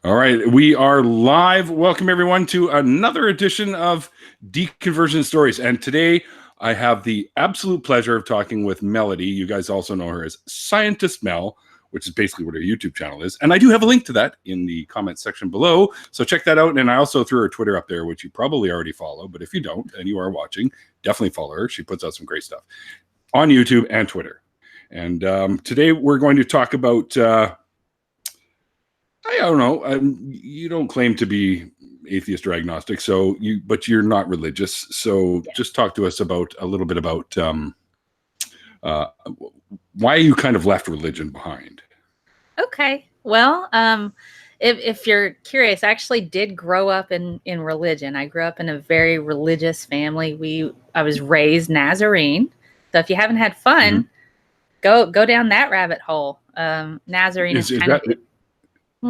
All right, we are live. Welcome everyone to another edition of Deconversion Stories. And today I have the absolute pleasure of talking with Melody. You guys also know her as Scientist Mel, which is basically what her YouTube channel is. And I do have a link to that in the comments section below. So check that out. And I also threw her Twitter up there, which you probably already follow. But if you don't and you are watching, definitely follow her. She puts out some great stuff on YouTube and Twitter. And today we're going to talk about... I don't know. You don't claim to be atheist or agnostic, but you're not religious. So just talk to us about a little bit about why you kind of left religion behind. Okay. Well, if you're curious, I actually did grow up in religion. I grew up in a very religious family. I was raised Nazarene. So if you haven't had fun, go down that rabbit hole. Nazarene is kind of...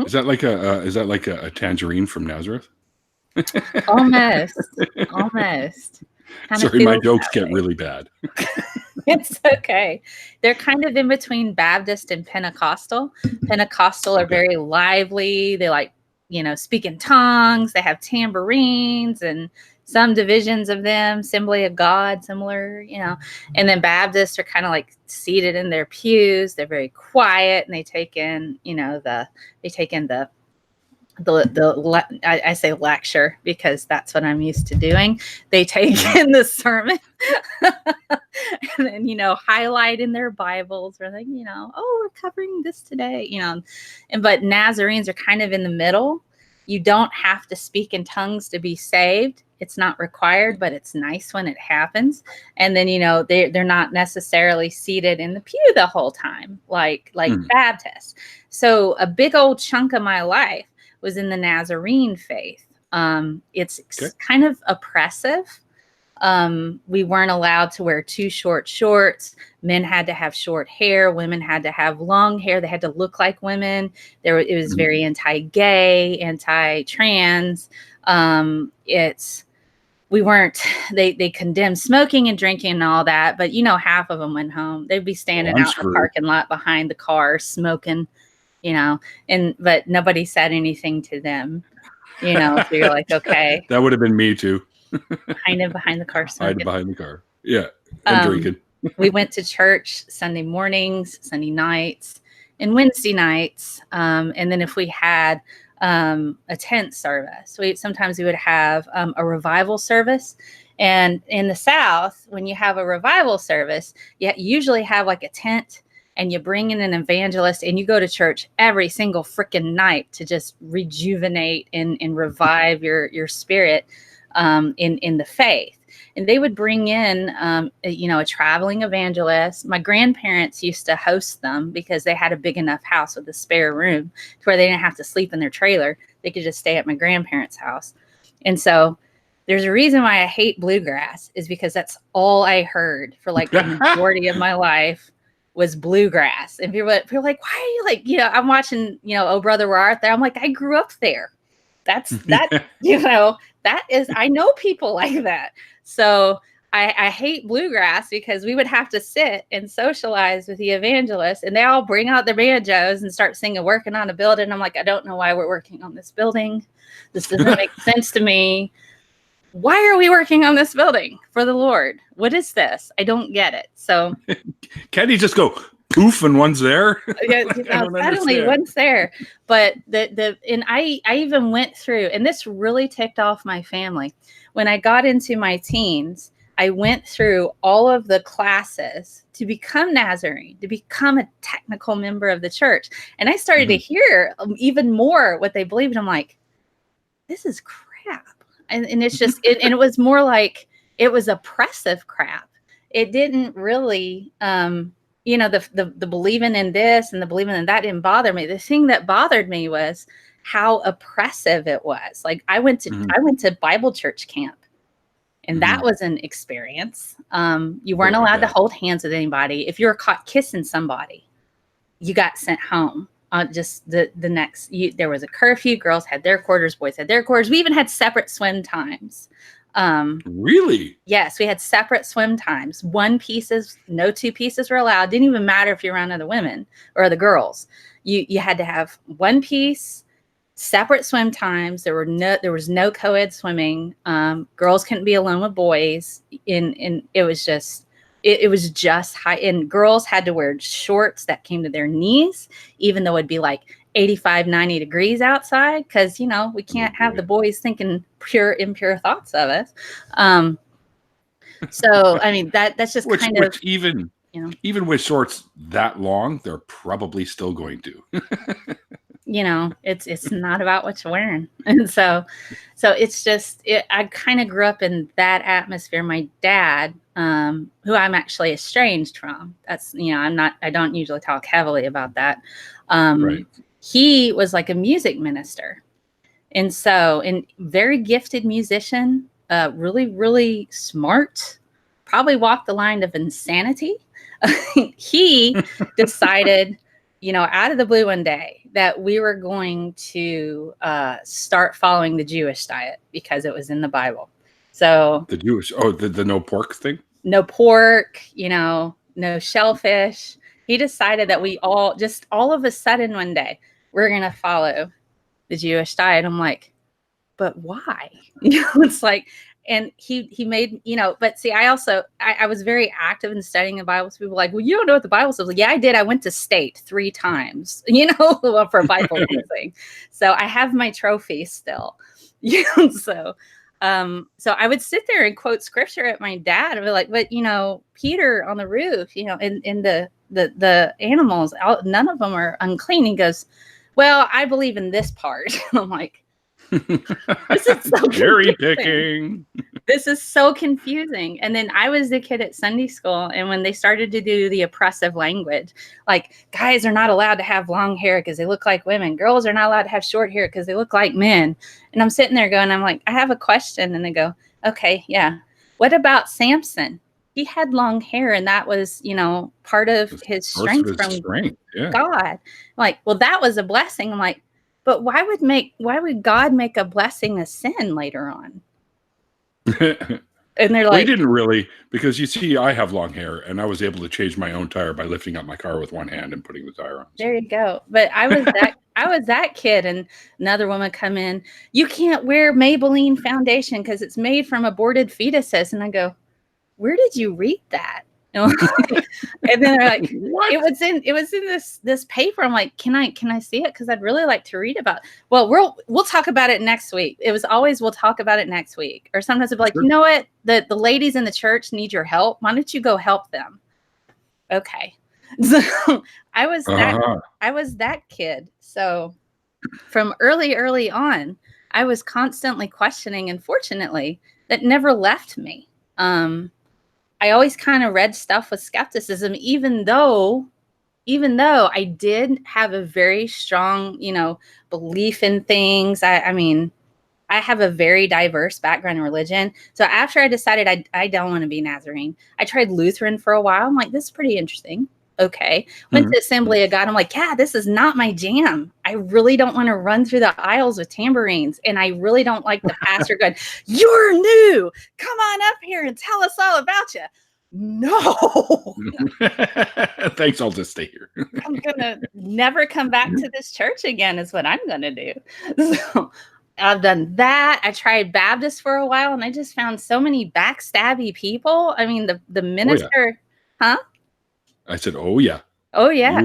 Is that like a tangerine from Nazareth? Almost. Sorry, my jokes get really bad. It's okay. They're kind of in between Baptist and Pentecostal. Pentecostal are very lively. They like, speak in tongues. They have tambourines and some divisions of them, Assembly of God, similar, and then Baptists are kind of like seated in their pews. They're very quiet and they take in, I say lecture because that's what I'm used to doing. They take in the sermon and then, highlight in their Bibles or like, we're covering this today, but Nazarenes are kind of in the middle. You don't have to speak in tongues to be saved. It's not required, but it's nice when it happens. And then, they're not necessarily seated in the pew the whole time, like Baptists. So a big old chunk of my life was in the Nazarene faith. It's kind of oppressive. We weren't allowed to wear too short shorts. Men had to have short hair. Women had to have long hair. They had to look like women. It was very anti-gay, anti-trans. They condemned smoking and drinking and all that, but half of them went home. They'd be standing out in the parking lot behind the car smoking, but nobody said anything to them, so you're like, okay. That would have been me too. Kind of behind the car smoking. Hide behind the car. Yeah. And drinking. We went to church Sunday mornings, Sunday nights, and Wednesday nights. And then if we had a tent service, sometimes we would have a revival service. And in the South, when you have a revival service, you usually have like a tent and you bring in an evangelist and you go to church every single freaking night to just rejuvenate and revive your spirit in the faith. And they would bring in, a traveling evangelist. My grandparents used to host them because they had a big enough house with a spare room to where they didn't have to sleep in their trailer. They could just stay at my grandparents' house. And so there's a reason why I hate bluegrass is because that's all I heard for like the majority of my life was bluegrass. And people are like, why are you like, I'm watching, Oh Brother Where Art Thou? I'm like, I grew up there. That is, I know people like that. So I hate bluegrass because we would have to sit and socialize with the evangelists and they all bring out their banjos and start singing, working on a building. I'm like, I don't know why we're working on this building. This doesn't make sense to me. Why are we working on this building for the Lord? What is this? I don't get it. So can't he just go poof and one's there? Suddenly one's there. But and I even went through, and this really ticked off my family. When I got into my teens, I went through all of the classes to become Nazarene, to become a technical member of the church. And I started to hear even more what they believed. I'm like, this is crap. And it's just, and it was more like, it was oppressive crap. It didn't really, the believing in this and the believing in that didn't bother me. The thing that bothered me was how oppressive it was. Like I went to Bible church camp and that was an experience. You weren't allowed to hold hands with anybody. If you were caught kissing somebody, you got sent home. Just the next, there was a curfew. Girls had their quarters, boys had their quarters. We even had separate swim times. Really? Yes, we had separate swim times. No two pieces were allowed. Didn't even matter if you're around other women or the girls. You had to have one piece, separate swim times. There was no co-ed swimming. Girls couldn't be alone with boys. It was just high. And girls had to wear shorts that came to their knees, even though it'd be like 85, 90 degrees outside, because we can't have the boys thinking impure thoughts of us. So I mean that's just kind of even with shorts that long, they're probably still going to. It's not about what you're wearing. And so it's just I kind of grew up in that atmosphere. My dad, who I'm actually estranged from, that's I don't usually talk heavily about that. Right. He was like a music minister. And very gifted musician, really, really smart, probably walked the line of insanity. He decided, out of the blue one day that we were going to start following the Jewish diet because it was in the Bible. So the Jewish, the no pork thing? No pork, no shellfish. He decided that we all of a sudden one day, we're going to follow the Jewish diet. I'm like, but why? It's like, and he made, but see, I was very active in studying the Bible. So people were like, well, you don't know what the Bible says. Like, yeah, I did. I went to state 3 times, for Bible thing. So I have my trophy still. So I would sit there and quote scripture at my dad and be like, but Peter on the roof, and the animals, none of them are unclean. He goes, well, I believe in this part. I'm like, this is so cherry picking. This is so confusing. And then I was the kid at Sunday school, and when they started to do the oppressive language, like guys are not allowed to have long hair because they look like women. Girls are not allowed to have short hair because they look like men. And I'm sitting there going, I'm like, I have a question. And they go, okay, yeah. What about Samson? He had long hair, and that was, part of his strength from God. Like, well, that was a blessing. I'm like, but why would God make a blessing a sin later on? And they're like, we didn't really, because you see, I have long hair, and I was able to change my own tire by lifting up my car with one hand and putting the tire on. There you go. But I was that kid, and another woman come in. You can't wear Maybelline foundation because it's made from aborted fetuses, and I go, where did you read that? And then they're like, what? It was in this paper. I'm like, can I see it? Because I'd really like to read about it. Well, we'll talk about it next week. It was always, we'll talk about it next week. Or sometimes it'd be like, you know what? The ladies in the church need your help. Why don't you go help them? Okay. So I was that kid. So from early on, I was constantly questioning, and fortunately, that never left me. I always kind of read stuff with skepticism, even though I did have a very strong, belief in things. I mean, I have a very diverse background in religion. So after I decided I don't want to be Nazarene, I tried Lutheran for a while. I'm like, this is pretty interesting. Okay. Went to Assembly of God. I'm like, yeah, this is not my jam. I really don't want to run through the aisles with tambourines. And I really don't like the pastor going, you're new. Come on up here and tell us all about you. No. Thanks. I'll just stay here. I'm going to never come back to this church again is what I'm going to do. So I've done that. I tried Baptist for a while, and I just found so many backstabby people. I mean, the minister, huh? I said, oh, yeah. Oh, yeah.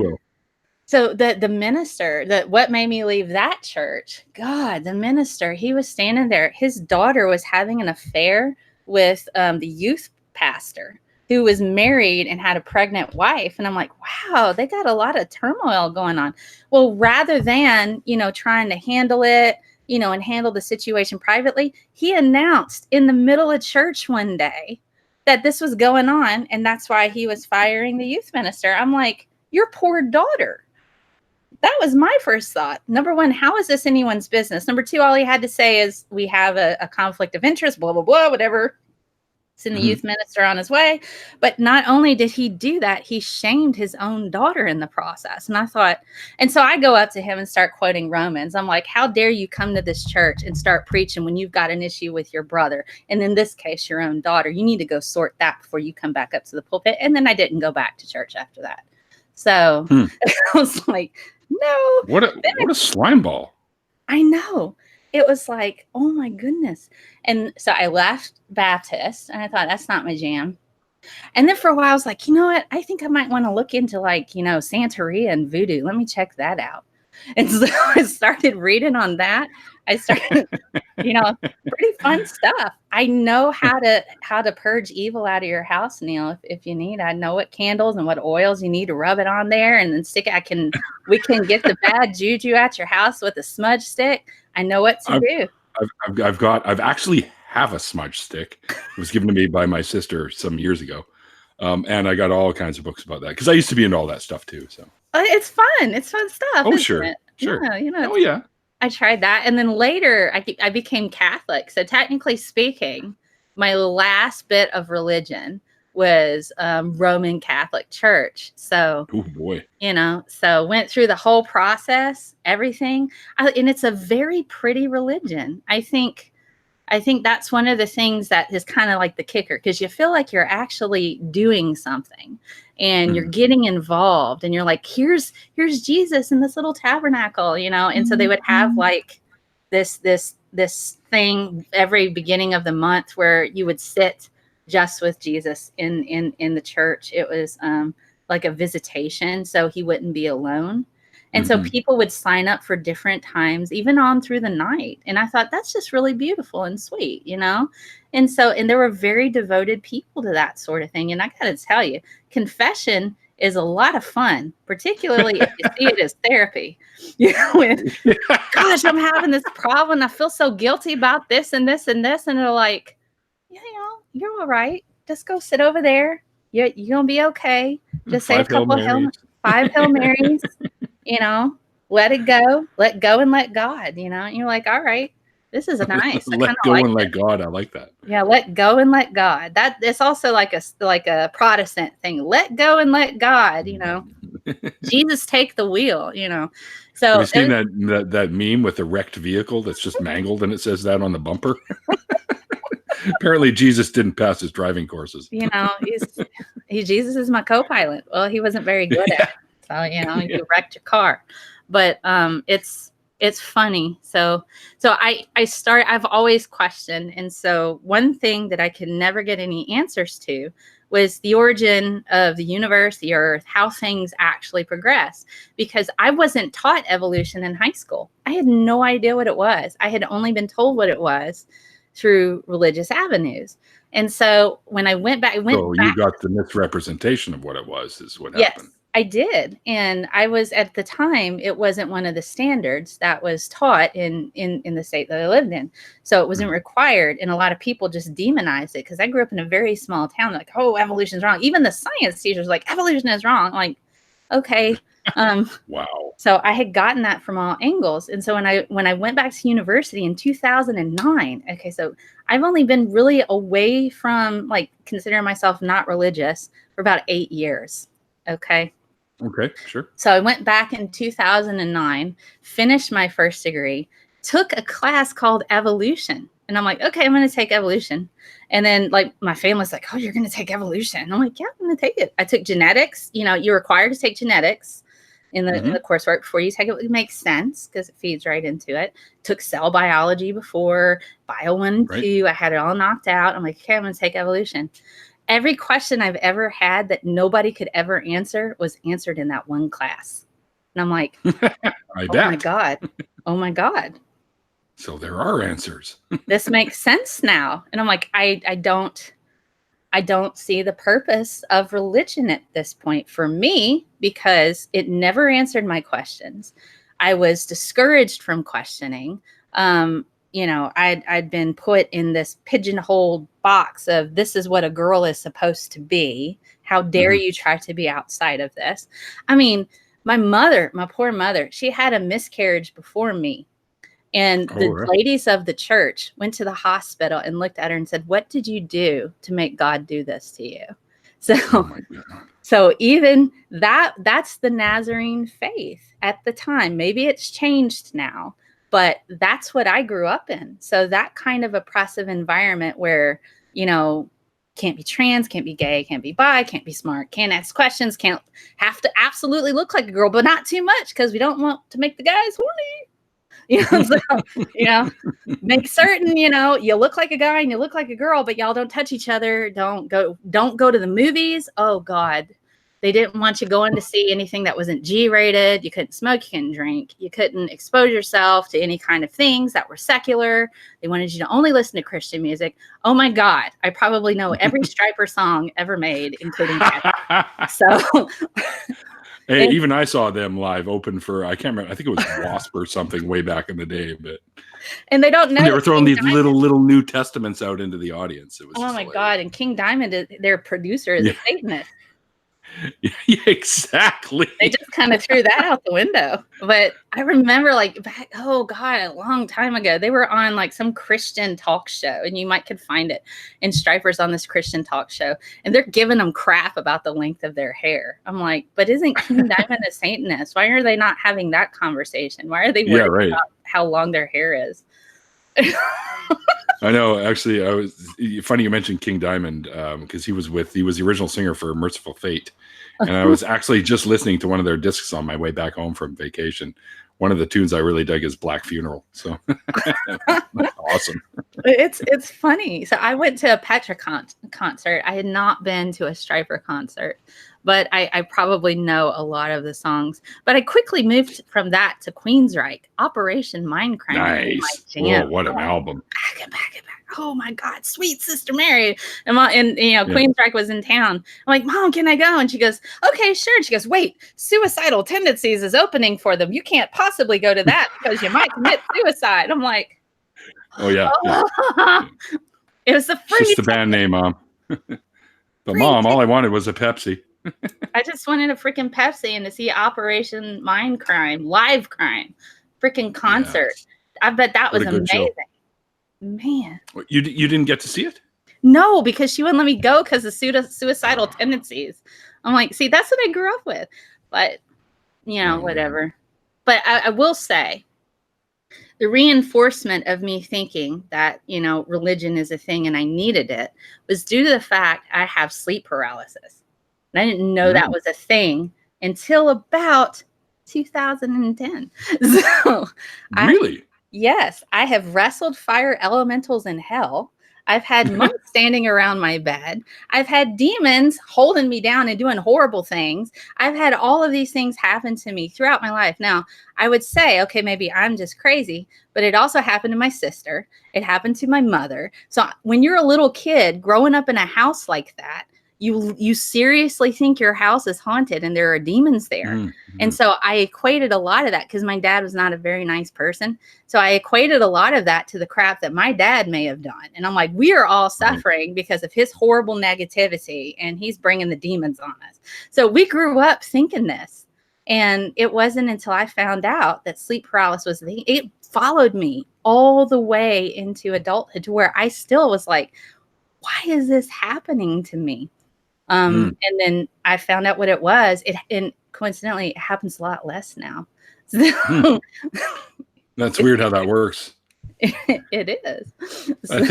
So the minister, what made me leave that church, God, the minister, he was standing there. His daughter was having an affair with the youth pastor who was married and had a pregnant wife. And I'm like, wow, they got a lot of turmoil going on. Well, rather than, trying to handle it, and handle the situation privately, he announced in the middle of church one day that this was going on, and that's why he was firing the youth minister. I'm like, your poor daughter. That was my first thought. Number one, how is this anyone's business? Number two, all he had to say is, we have a conflict of interest, blah, blah, blah, whatever. send the youth minister on his way. But not only did he do that, he shamed his own daughter in the process. And I thought, and so I go up to him and start quoting Romans. I'm like, how dare you come to this church and start preaching when you've got an issue with your brother? And in this case, your own daughter. You need to go sort that before you come back up to the pulpit. And then I didn't go back to church after that. So I was like, no. What a slime ball. I know. It was like, oh my goodness. And so I left Baptist and I thought, that's not my jam. And then for a while I was like, you know what? I think I might want to look into like, Santeria and voodoo. Let me check that out. And so I started reading on that. I started, pretty fun stuff. I know how to purge evil out of your house, Neil, if you need. I know what candles and what oils you need to rub it on there and then stick it. We can get the bad juju at your house with a smudge stick. I know what to do. I've actually have a smudge stick. It was given to me by my sister some years ago. And I got all kinds of books about that because I used to be into all that stuff too. So it's fun. It's fun stuff. Oh, sure. It? Sure. Yeah, oh, yeah. I tried that. And then later I became Catholic. So technically speaking, my last bit of religion was Roman Catholic Church. So, oh boy, so went through the whole process, everything. And it's a very pretty religion. I think that's one of the things that is kind of like the kicker, because you feel like you're actually doing something and you're getting involved and you're like, here's Jesus in this little tabernacle, And so they would have like this thing every beginning of the month where you would sit just with Jesus in the church. It was like a visitation, so he wouldn't be alone. And so people would sign up for different times, even on through the night. And I thought, that's just really beautiful and sweet, And there were very devoted people to that sort of thing. And I got to tell you, confession is a lot of fun, particularly if you see it as therapy. Gosh, I'm having this problem. I feel so guilty about this and this and this. And they're like, you're all right. Just go sit over there. You're going to be okay. Just say a couple of 5 Hail Marys. Let it go, and let God, and you're like, all right, this is nice. Let go and let God. I like that. Yeah. Let go and let God. That it's also like a Protestant thing. Let go and let God, Jesus take the wheel, So have you seen that meme with the wrecked vehicle that's just mangled and it says that on the bumper? Apparently Jesus didn't pass his driving courses. Jesus is my co-pilot. Well, he wasn't very good at it. So, you wrecked your car, but it's funny. So I've always questioned. And so one thing that I could never get any answers to was the origin of the universe, the earth, how things actually progress, because I wasn't taught evolution in high school. I had no idea what it was. I had only been told what it was through religious avenues. And so when I went back, you got the misrepresentation of what it was, is what happened. I did. And I was, at the time, it wasn't one of the standards that was taught in the state that I lived in. So it wasn't required. And a lot of people just demonized it, because I grew up in a very small town. Like, oh, evolution's wrong. Even the science teachers like, evolution is wrong. I'm like, okay. Wow. So I had gotten that from all angles. And so when I went back to university in 2009, okay, so I've only been really away from, like, considering myself not religious for about 8 years. Okay. Okay, sure. So I went back in 2009, finished my first degree, took a class called evolution. And I'm like, okay, I'm going to take evolution. And then, like, my family's like, oh, you're going to take evolution. And I'm like, yeah, I'm going to take it. I took genetics. You're required to take genetics in the coursework before you take it. It makes sense because it feeds right into it. Took cell biology before, bio 1 and 2. I had it all knocked out. I'm like, okay, I'm going to take evolution. Every question I've ever had that nobody could ever answer was answered in that one class. And I'm like, my God. Oh my God. So there are answers. This makes sense now. And I'm like, I don't see the purpose of religion at this point for me, because it never answered my questions. I was discouraged from questioning. I'd been put in this pigeonholed box of, this is what a girl is supposed to be. How dare you try to be outside of this? I mean, my poor mother, she had a miscarriage before me. And Oh, the right. ladies of the church went to the hospital and looked at her and said, "What did you do to make God do this to you?" So, Oh my God. so even that's the Nazarene faith at the time. Maybe it's changed now, but that's what I grew up in. So that kind of oppressive environment where, can't be trans, can't be gay, can't be bi, can't be smart, can't ask questions, can't have to absolutely look like a girl, but not too much because we don't want to make the guys horny. So, make certain, you look like a guy and you look like a girl, but y'all don't touch each other. Don't go to the movies. Oh God. They didn't want you going to see anything that wasn't G-rated. You couldn't smoke, you couldn't drink, you couldn't expose yourself to any kind of things that were secular. They wanted you to only listen to Christian music. Oh my God. I probably know every Striper song ever made, including so Hey, even I saw them live open for, I can't remember, I think it was Wasp or something way back in the day, but and they don't know they were throwing King these Diamond. little New Testaments out into the audience. It was Oh just my hilarious. God. And King Diamond, their producer, is a Satanist. Yeah, exactly. They just kind of threw that out the window. But I remember back, oh God, a long time ago, they were on some Christian talk show, and you could find it. And Striper's on this Christian talk show, and they're giving them crap about the length of their hair. I'm like, but isn't King Diamond a Satanist? Why are they not having that conversation? Why are they worried about how long their hair is? I know. Actually, funny you mentioned King Diamond, because he was the original singer for Merciful Fate. And I was actually just listening to one of their discs on my way back home from vacation. One of the tunes I really dug is Black Funeral. So that's awesome. It's funny. So I went to a Petra concert. I had not been to a Striper concert, but I probably know a lot of the songs. But I quickly moved from that to Queensryche, Operation Mindcrime. Nice. Oh, what an album. Back. Oh my God, Sweet Sister Mary. And Queensryche was in town. I'm like, Mom, can I go? And she goes, okay, sure. And she goes, wait, Suicidal Tendencies is opening for them. You can't possibly go to that because you might commit suicide. I'm like, oh yeah. It was the free. It's just the band name, Mom. But Mom, all I wanted was a Pepsi. I just wanted a freaking Pepsi and to see Operation Mindcrime, live crime, freaking concert. Yes. I bet that was amazing. Show. Man. You didn't get to see it? No, because she wouldn't let me go because of suicidal tendencies. I'm like, see, that's what I grew up with. But, whatever. But I will say, the reinforcement of me thinking that, religion is a thing and I needed it was due to the fact I have sleep paralysis. And I didn't know that was a thing until about 2010. So really? Yes, I have wrestled fire elementals in hell. I've had monks standing around my bed. I've had demons holding me down and doing horrible things. I've had all of these things happen to me throughout my life. Now, I would say, okay, maybe I'm just crazy, but it also happened to my sister. It happened to my mother. So when you're a little kid growing up in a house like that, you seriously think your house is haunted and there are demons there. Mm-hmm. And so I equated a lot of that because my dad was not a very nice person. So I equated a lot of that to the crap that my dad may have done. And I'm like, we are all suffering because of his horrible negativity and he's bringing the demons on us. So we grew up thinking this. And it wasn't until I found out that sleep paralysis was it followed me all the way into adulthood to where I still was like, why is this happening to me? And then I found out what it was. And coincidentally, it happens a lot less now. So, that's weird how that works. It is. So, I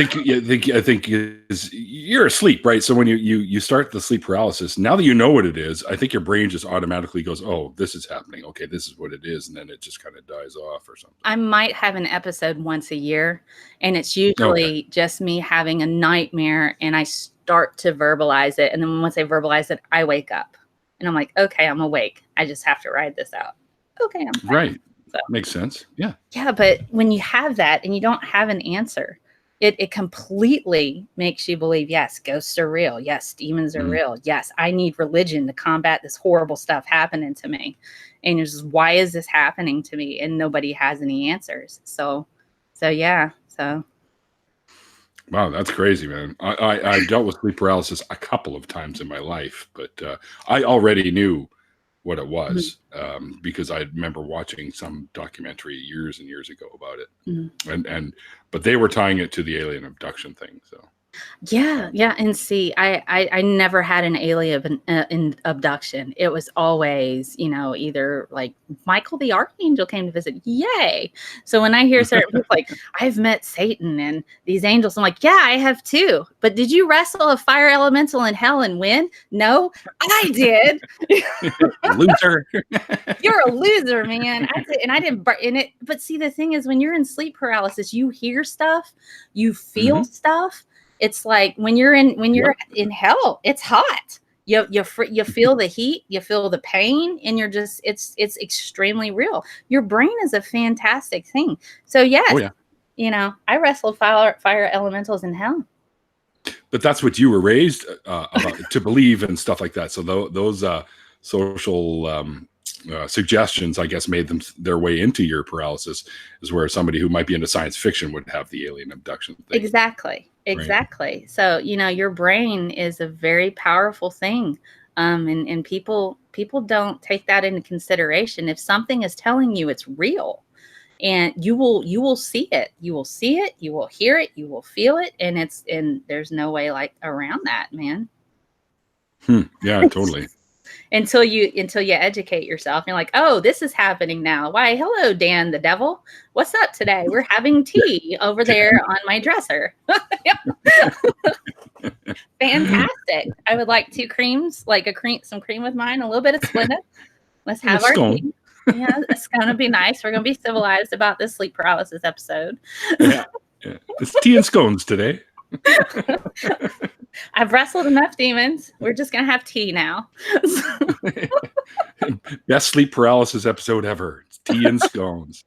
think you're asleep, right? So when you start the sleep paralysis, now that you know what it is, I think your brain just automatically goes, "Oh, this is happening. Okay, this is what it is," and then it just kind of dies off or something. I might have an episode once a year, and it's usually just me having a nightmare, and I start to verbalize it, and then once I verbalize it, I wake up, and I'm like, "Okay, I'm awake. I just have to ride this out." Okay, I'm fine. Right. So, makes sense. Yeah. Yeah, but when you have that and you don't have an answer, it completely makes you believe, yes, ghosts are real. Yes, demons are real. Yes, I need religion to combat this horrible stuff happening to me. And you're just, why is this happening to me? And nobody has any answers. So yeah. So. Wow, that's crazy, man. I dealt with sleep paralysis a couple of times in my life, but I already knew what it was, because I remember watching some documentary years and years ago about it, but they were tying it to the alien abduction thing. So Yeah. And see, I never had an alien abduction. It was always, either like Michael the Archangel came to visit. Yay. So when I hear certain people like, I've met Satan and these angels, I'm like, yeah, I have too. But did you wrestle a fire elemental in hell and win? No, I did. Loser. You're a loser, man. I didn't. But see, the thing is, when you're in sleep paralysis, you hear stuff, you feel stuff. It's like when you're in hell, it's hot. You feel the heat, you feel the pain, and it's extremely real. Your brain is a fantastic thing. So yes, I wrestled fire elementals in hell. But that's what you were raised about, to believe and stuff like that. So those social suggestions, I guess, made their way into your paralysis, is where somebody who might be into science fiction would have the alien abduction thing. Exactly. Right. So, your brain is a very powerful thing. And people don't take that into consideration. If something is telling you it's real, and you will see it, you will hear it, you will feel it. And there's no way around that, man. Yeah, totally. Until you educate yourself. You're like, oh, this is happening now. Why, hello, Dan the devil. What's up today? We're having tea over there on my dresser. Fantastic. I would like 2 creams, some cream with mine, a little bit of Splenda. Let's have our tea. Yeah, it's going to be nice. We're going to be civilized about this sleep paralysis episode. Yeah. It's tea and scones today. I've wrestled enough demons. We're just going to have tea now. Best sleep paralysis episode ever. It's tea and scones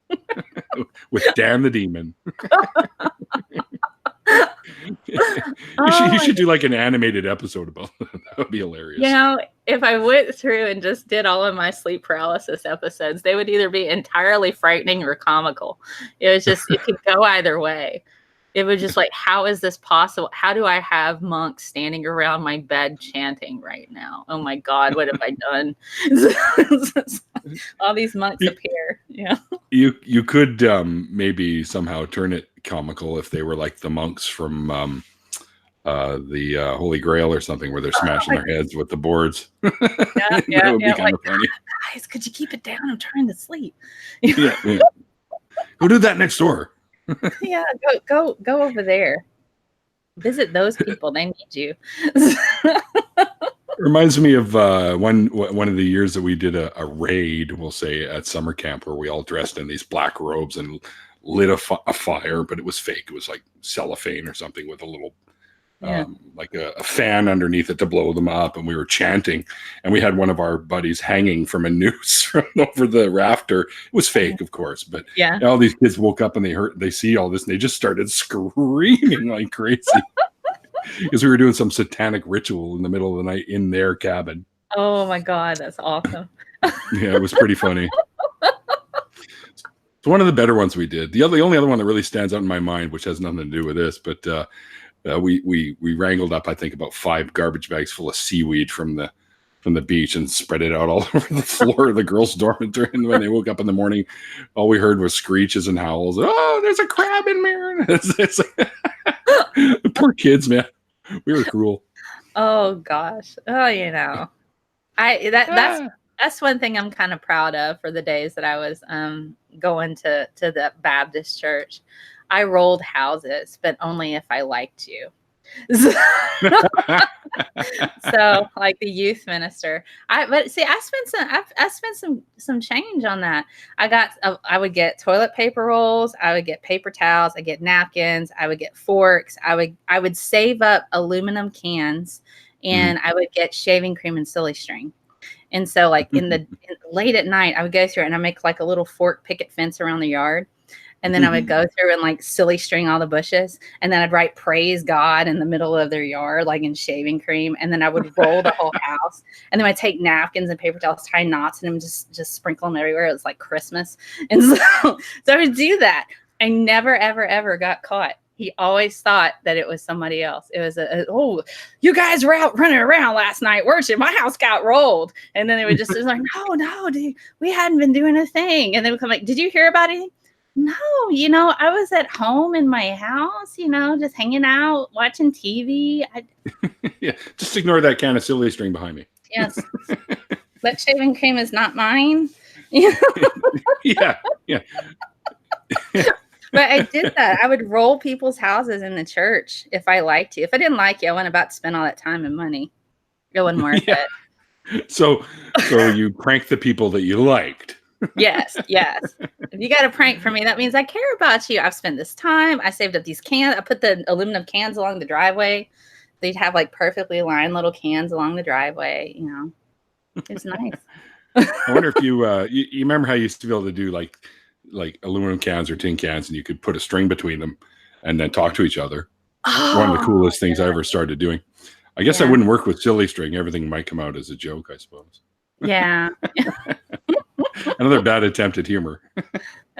with Dan the Demon. You should do like an animated episode about that. That would be hilarious. If I went through and just did all of my sleep paralysis episodes, they would either be entirely frightening or comical. It could go either way. It was just like, how is this possible? How do I have monks standing around my bed chanting right now? Oh my God, what have I done? All these monks appear. Yeah. You could maybe somehow turn it comical if they were like the monks from the Holy Grail or something, where they're smashing their heads with the boards. Yeah. That would be kind of funny. Guys, could you keep it down? I'm trying to sleep. Yeah. Go do that next door. Yeah, go over there. Visit those people. They need you. Reminds me of one of the years that we did a raid, we'll say, at summer camp, where we all dressed in these black robes and lit a fire, but it was fake. It was like cellophane or something with a little like a fan underneath it to blow them up, and we were chanting, and we had one of our buddies hanging from a noose from over the rafter. It was fake, of course, but all these kids woke up and they see all this and they just started screaming like crazy because we were doing some satanic ritual in the middle of the night in their cabin. Oh my God, that's awesome. Yeah, it was pretty funny. It's one of the better ones we did. The only other one that really stands out in my mind, which has nothing to do with this, but we wrangled up, I think, about 5 garbage bags full of seaweed from the beach and spread it out all over the floor of the girls' dormitory. And when they woke up in the morning, all we heard was screeches and howls. Oh, there's a crab in there! Poor kids, man. We were cruel. Oh gosh. Oh, that's one thing I'm kind of proud of for the days that I was going to the Baptist church. I rolled houses, but only if I liked you. So like the youth minister, I spent some change on that. I would get toilet paper rolls, I would get paper towels, I get napkins, I would get forks, I would save up aluminum cans, and I would get shaving cream and silly string. And so like late at night, I would go through it and I make like a little fork picket fence around the yard. And then I would go through and like silly string all the bushes. And then I'd write praise God in the middle of their yard, like in shaving cream. And then I would roll the whole house. And then I'd take napkins and paper towels, tie knots in them, just sprinkle them everywhere. It was like Christmas. And so I would do that. I never, ever, ever got caught. He always thought that it was somebody else. It was oh, you guys were out running around last night, weren't you? My house got rolled. And then they would just like, no, dude, we hadn't been doing a thing. And they would come like, did you hear about anything? No, I was at home in my house, just hanging out, watching TV. Yeah, just ignore that can of silly string behind me. Yes. That shaving cream is not mine. Yeah. But I did that. I would roll people's houses in the church if I liked you. If I didn't like you, I wasn't about to spend all that time and money. It wasn't worth it. So you pranked the people that you liked. Yes. If you got a prank for me, that means I care about you. I've spent this time. I saved up these cans. I put the aluminum cans along the driveway. They'd have like perfectly lined little cans along the driveway. It was nice. I wonder if you remember how you used to be able to do like aluminum cans or tin cans, and you could put a string between them and then talk to each other. One of the coolest things I ever started doing. I guess I wouldn't work with silly string. Everything might come out as a joke, I suppose. Yeah. Another bad attempt at humor.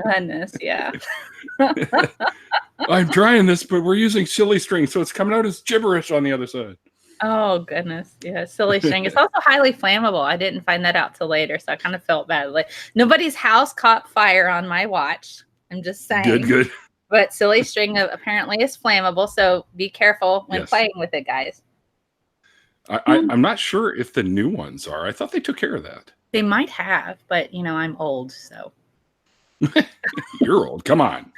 Goodness, yeah. I'm trying this, but we're using silly string, so it's coming out as gibberish on the other side. Oh, goodness. Yeah, silly string. It's also highly flammable. I didn't find that out till later, so I kind of felt bad. Like, nobody's house caught fire on my watch. I'm just saying. Good. But silly string apparently is flammable, so be careful when playing with it, guys. I'm not sure if the new ones are. I thought they took care of that. They might have, but, I'm old, so. You're old. Come on.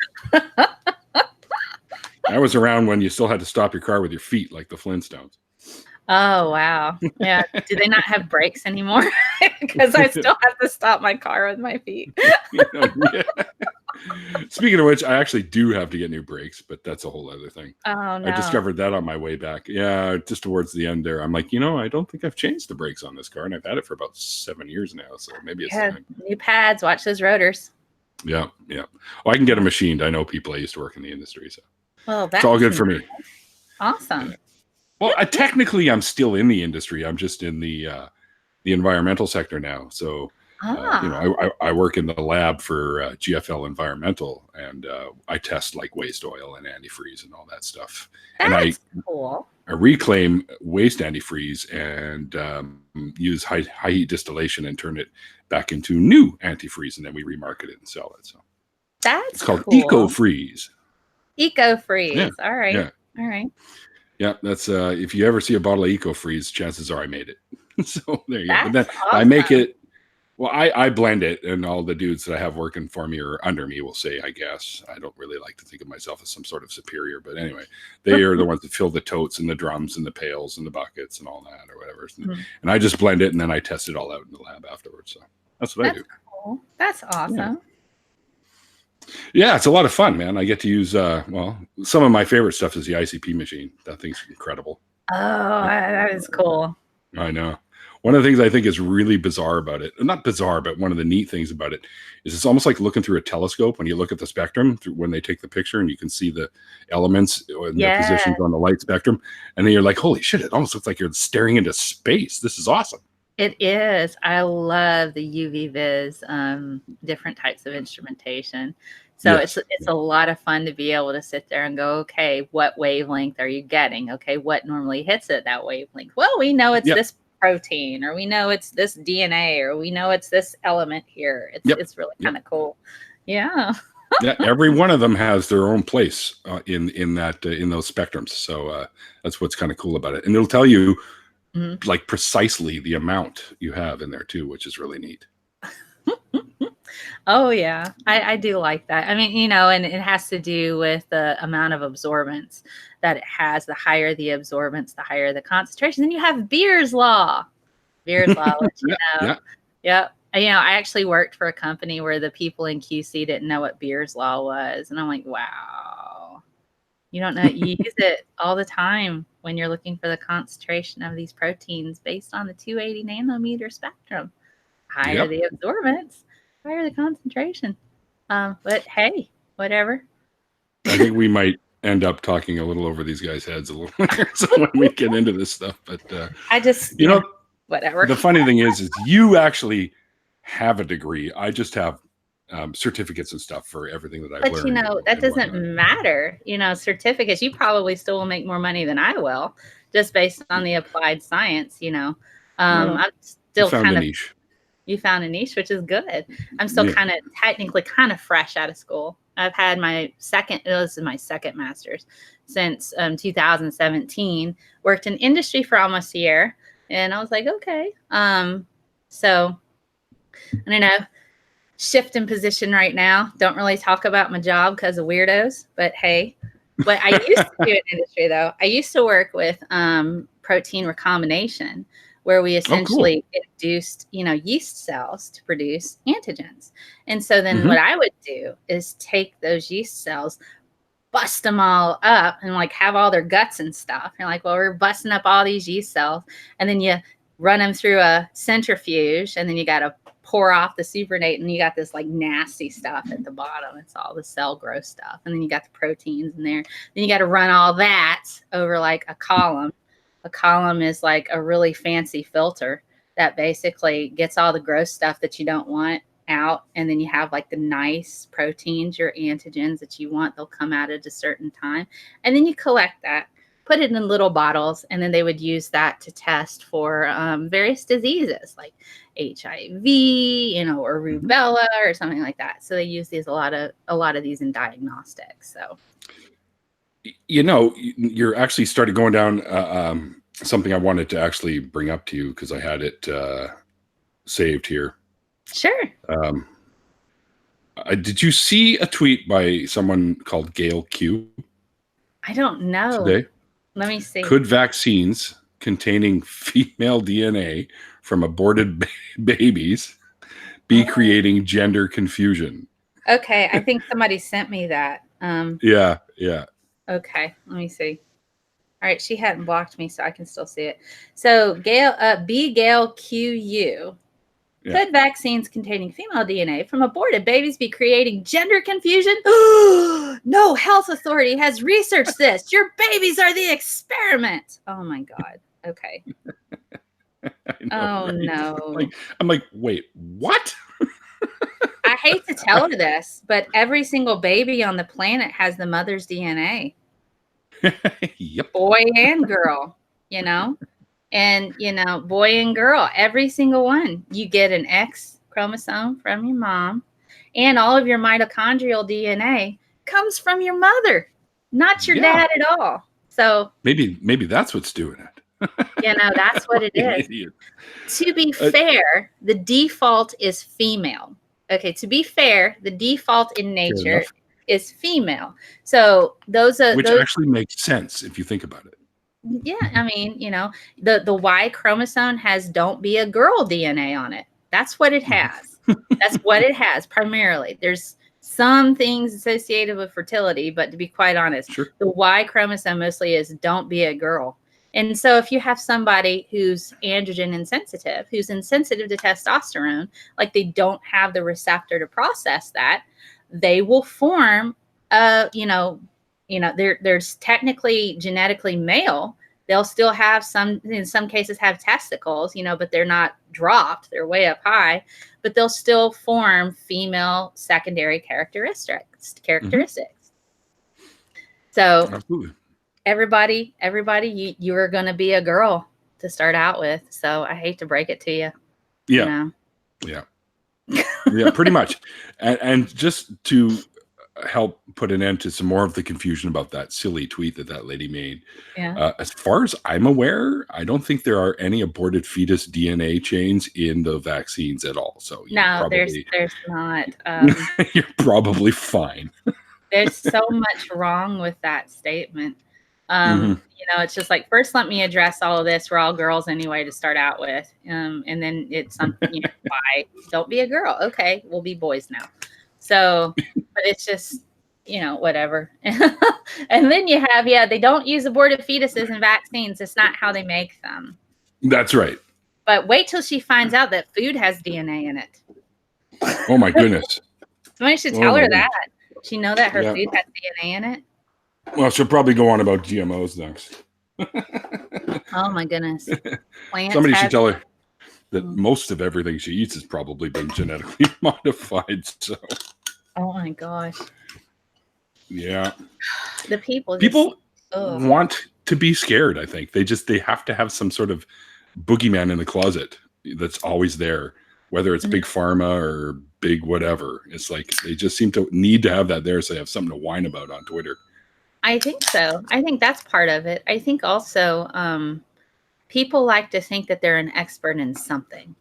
I was around when you still had to stop your car with your feet like the Flintstones. Oh, wow. Yeah. Do they not have brakes anymore? Because I still have to stop my car with my feet. Yeah. Speaking of which, I actually do have to get new brakes, but that's a whole other thing. Oh, no. I discovered that on my way back. Yeah, just towards the end there. I'm like, I don't think I've changed the brakes on this car, and I've had it for about 7 years now, so maybe it's time. New pads. Watch those rotors. Yeah. Well, I can get them machined. I know people. I used to work in the industry, so it's all good for me. Awesome. Yeah. Well, technically, I'm still in the industry. I'm just in the environmental sector now. So, I work in the lab for GFL Environmental, and I test like waste oil and antifreeze and all that stuff. That's cool. I reclaim waste antifreeze and use high heat distillation and turn it back into new antifreeze, and then we remarket it and sell it. So it's called cool. Eco-Freeze. Eco-Freeze. Yeah. All right. Yeah. All right. Yeah, that's if you ever see a bottle of Eco-Freeze, chances are I made it. So there you go. But then awesome. I make it. Well, I blend it, and all the dudes that I have working for me or under me will say, I guess. I don't really like to think of myself as some sort of superior, but anyway, they are the ones that fill the totes and the drums and the pails and the buckets and all that or whatever. Mm-hmm. And I just blend it, and then I test it all out in the lab afterwards. So that's what I do. Cool. That's awesome. Yeah, it's a lot of fun, man. I get to use, some of my favorite stuff is the ICP machine. That thing's incredible. Oh, that is cool. I know. One of the things I think is really bizarre about it, not bizarre, but one of the neat things about it is it's almost like looking through a telescope when you look at the spectrum when they take the picture and you can see the elements and the positions on the light spectrum. And then you're like, holy shit, it almost looks like you're staring into space. This is awesome. It is. I love the UV vis, different types of instrumentation. So it's a lot of fun to be able to sit there and go, okay, what wavelength are you getting? Okay, what normally hits at that wavelength? Well, we know it's this protein, or we know it's this DNA, or we know it's this element here. It's really kind of cool. Yeah. Yeah, every one of them has their own place in those spectrums. So that's what's kind of cool about it, and it'll tell you like precisely the amount you have in there too, which is really neat. Oh yeah, I do like that. I mean, and it has to do with the amount of absorbance that it has. The higher the absorbance, the higher the concentration. Then you have Beer's law. Beer's law, lets you know. Yep. I actually worked for a company where the people in QC didn't know what Beer's law was, and I'm like, wow, you don't know? You use it all the time when you're looking for the concentration of these proteins based on the 280 nanometer spectrum. Higher the absorbance, higher the concentration. But hey, whatever. I think we might end up talking a little over these guys' heads a little later, so when we get into this stuff. But I just, whatever. The funny thing is you actually have a degree. I just have certificates and stuff for everything that I've But, learned. that doesn't matter. Certificates, you probably still will make more money than I will, just based on the applied science, Well, I'm you still found a kind of, niche. you found a niche, which is good. I'm still Yeah. technically kind of fresh out of school. I've had this is my second master's since 2017, worked in industry for almost a year. And I was like, okay. So I don't know, shift in position right now. Don't really talk about my job because of weirdos, but hey, what I used to do in industry though, I used to work with protein recombination, where we Oh, cool. essentially induced, yeast cells to produce antigens. And so then Mhm. what I would do is take those yeast cells, bust them all up and like have all their guts and stuff. You're like, well, we're busting up all these yeast cells. And then you run them through a centrifuge, and then you got to pour off the supernatant, and you got this like nasty stuff at the bottom. It's all the cell growth stuff. And then you got the proteins in there. Then you got to run all that over like a column. A column is like a really fancy filter that basically gets all the gross stuff that you don't want out, and then you have like the nice proteins, your antigens that you want. They'll come out at a certain time, and then you collect that, put it in little bottles, and then they would use that to test for various diseases like HIV, or rubella or something like that. So they use these a lot of these in diagnostics. So you're actually started going down something I wanted to actually bring up to you because I had it saved here. Sure. Did you see a tweet by someone called Gail Q? I don't know. Today? Let me see. Could vaccines containing female DNA from aborted babies be creating gender confusion? Okay, I think somebody sent me that. Yeah. Okay, let me see. All right, she hadn't blocked me, so I can still see it. So Gail QU. Yeah. Could vaccines containing female DNA from aborted babies be creating gender confusion? No health authority has researched this. Your babies are the experiment. Oh my God. Okay. Know, right? No. I'm like, wait, what? I hate to tell her this, but every single baby on the planet has the mother's DNA. Yep. Boy and girl, And, boy and girl, every single one, you get an X chromosome from your mom, and all of your mitochondrial DNA comes from your mother, not your dad at all. So maybe that's what's doing it. That's what it is. Idiot. To be fair, the default is female. Okay, to be fair, the default in nature is female. So those actually makes sense if you think about it. Yeah, I mean, the Y chromosome has don't be a girl DNA on it. That's what it has. That's what it has primarily. There's some things associated with fertility, but to be quite honest, Sure. The Y chromosome mostly is don't be a girl. And so if you have somebody who's androgen insensitive, who's insensitive to testosterone, like they don't have the receptor to process that, they will form there's technically genetically male. They'll still have in some cases have testicles, but they're not dropped. They're way up high, but they'll still form female secondary characteristics. Mm-hmm. So absolutely. Everybody, you are going to be a girl to start out with. So I hate to break it to you. Yeah. Yeah, pretty much. And just to help put an end to some more of the confusion about that silly tweet that lady made. Yeah. As far as I'm aware, I don't think there are any aborted fetus DNA chains in the vaccines at all. So no, there's not. You're probably fine. There's so much wrong with that statement. It's just like, first, let me address all of this. We're all girls anyway to start out with. And then it's something, why don't be a girl? Okay, we'll be boys now. So, but it's just, whatever. And then you have, they don't use aborted fetuses in vaccines. It's not how they make them. That's right. But wait till she finds out that food has DNA in it. Oh my goodness. Somebody should tell her that. She know that her food has DNA in it. Well, she'll probably go on about GMOs next. Oh my goodness. Somebody should tell her. that most of everything she eats has probably been genetically modified. So, Oh my gosh. yeah. The people want to be scared. I think they have to have some sort of boogeyman in the closet that's always there, whether it's big pharma or big whatever. It's like they just seem to need to have that there so they have something to whine about on Twitter. I think so. I think that's part of it. I think also people like to think that they're an expert in something,